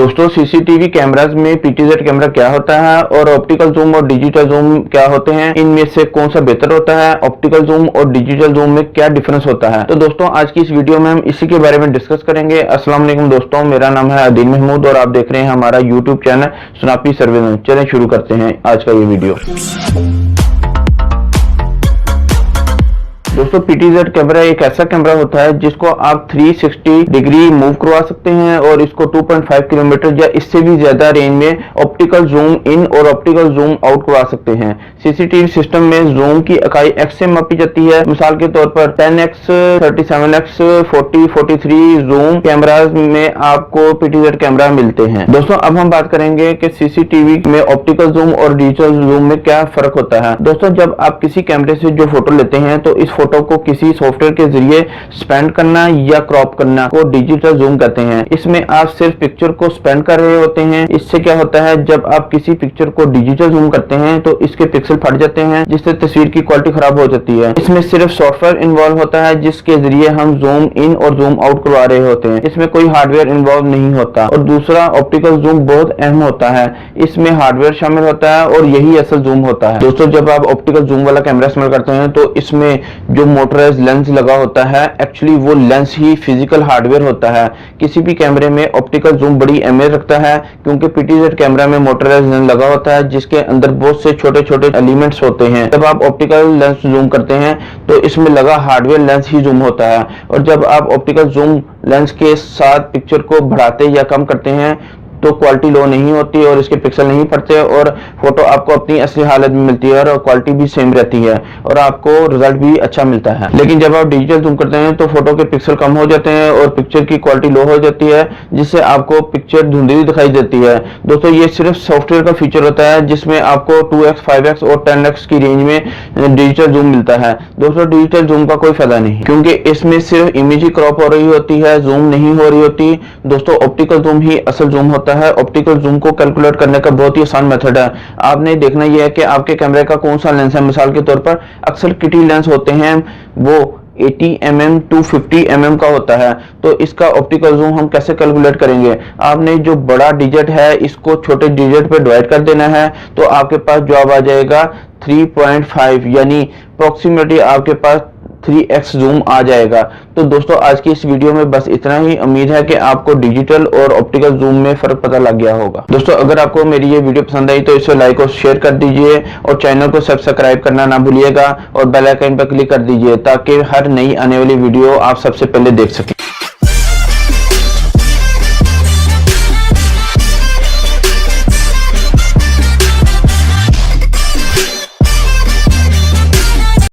दोस्तों CCTV cameras में PTZ camera क्या होता है और ऑप्टिकल जूम और डिजिटल जूम क्या होते हैं, इनमें से कौन सा बेहतर होता है, ऑप्टिकल जूम और डिजिटल जूम में क्या डिफरेंस होता है। तो दोस्तों आज की इस वीडियो में हम इसी के बारे में डिस्कस करेंगे। अस्सलाम वालेकुम दोस्तों, मेरा नाम है आदिल महमूद और आप देख रहे हैं हमारा यूट्यूब चैनल सुनापी सर्वे। चलें शुरू करते हैं आज का ये वीडियो। दोस्तों पीटीजेड कैमरा एक ऐसा कैमरा होता है जिसको आप 360 डिग्री मूव करवा सकते हैं और इसको 2.5 किलोमीटर या इससे भी ज्यादा रेंज में ऑप्टिकल जूम इन और ऑप्टिकल जूम आउट करवा सकते हैं। सीसीटीवी सिस्टम में जूम की इकाई एक्स से मापी जाती है। मिसाल के तौर पर 10x, 37x, 40, 43 जूम कैमराज में आपको पीटीजेड कैमरा मिलते हैं। दोस्तों अब हम बात करेंगे कि सीसीटीवी में ऑप्टिकल जूम और डिजिटल जूम में क्या फर्क होता है। दोस्तों जब आप किसी कैमरे से जो फोटो लेते हैं तो इस फोटो को किसी सॉफ्टवेयर के जरिए स्पेंड करना या क्रॉप करना को डिजिटल जूम कहते हैं। इसमें आप सिर्फ पिक्चर को स्पेंड कर रहे होते हैं। इससे क्या होता है, जब आप किसी पिक्चर को डिजिटल जूम करते हैं तो इसके पिक्सल फट जाते हैं जिससे तस्वीर की क्वालिटी खराब हो जाती है। इसमें सिर्फ सॉफ्टवेयर इन्वॉल्व होता है जिसके जरिए हम जूम इन और जूम आउट करवा रहे होते हैं। इसमें कोई हार्डवेयर इन्वॉल्व नहीं होता। और दूसरा ऑप्टिकल जूम बहुत अहम होता है, इसमें हार्डवेयर शामिल होता है और यही असल जूम होता है। दोस्तों जब आप ऑप्टिकल जूम वाला कैमरा इस्तेमाल करते हैं तो इसमें जो मोटराइज्ड लेंस लगा होता है, एक्चुअली वो लेंस ही फिजिकल हार्डवेयर होता है। किसी भी कैमरे में ऑप्टिकल जूम बड़ी अहमियत रखता है क्योंकि पीटीजेड कैमरा में मोटराइज्ड लेंस लगा होता है जिसके अंदर बहुत से छोटे छोटे एलिमेंट्स होते हैं। जब आप ऑप्टिकल लेंस जूम करते हैं तो इसमें लगा हार्डवेयर लेंस ही जूम होता है और जब आप ऑप्टिकल जूम लेंस के साथ पिक्चर को बढ़ाते या कम करते हैं तो क्वालिटी लो नहीं होती और इसके पिक्सल नहीं फटते और फोटो आपको अपनी असली हालत में मिलती है और क्वालिटी भी सेम रहती है और आपको रिजल्ट भी अच्छा मिलता है। लेकिन जब आप डिजिटल जूम करते हैं तो फोटो के पिक्सल कम हो जाते हैं और पिक्चर की क्वालिटी लो हो जाती है जिससे आपको पिक्चर धुंधली दिखाई देती है। दोस्तों ये सिर्फ सॉफ्टवेयर का फीचर होता है जिसमें आपको 2x, 5x और 10x की रेंज में डिजिटल जूम मिलता है। दोस्तों डिजिटल जूम का कोई फायदा नहीं क्योंकि इसमें सिर्फ इमेज ही क्रॉप हो रही होती है, जूम नहीं हो रही होती। दोस्तों ऑप्टिकल जूम ही असल जूम होता है। ऑप्टिकल जूम को कैलकुलेट करने का बहुत ही आसान मेथड है। आपने देखना यह है कि आपके कैमरे का कौन सा लेंस है। मिसाल के तौर पर अक्सर किटी लेंस होते हैं, वो 80 mm 250 mm का होता है। तो इसका ऑप्टिकल जूम हम कैसे कैलकुलेट करेंगे। आपने जो बड़ा डिजिट है इसको छोटे डिजिट पे डिवाइड कर देना है तो आपके पास जवाब आ जाएगा 3.5, यानी अप्रोक्सीमेटली आपके पास 3x जूम आ जाएगा। तो दोस्तों आज की इस वीडियो में बस इतना ही। उम्मीद है कि आपको डिजिटल और ऑप्टिकल जूम में फर्क पता लग गया होगा। दोस्तों अगर आपको मेरी ये वीडियो पसंद आई तो इसे लाइक और शेयर कर दीजिए और चैनल को सब्सक्राइब करना ना भूलिएगा और बेल आइकन पर क्लिक कर दीजिए ताकि हर नई आने वाली वीडियो आप सबसे पहले देख सकें।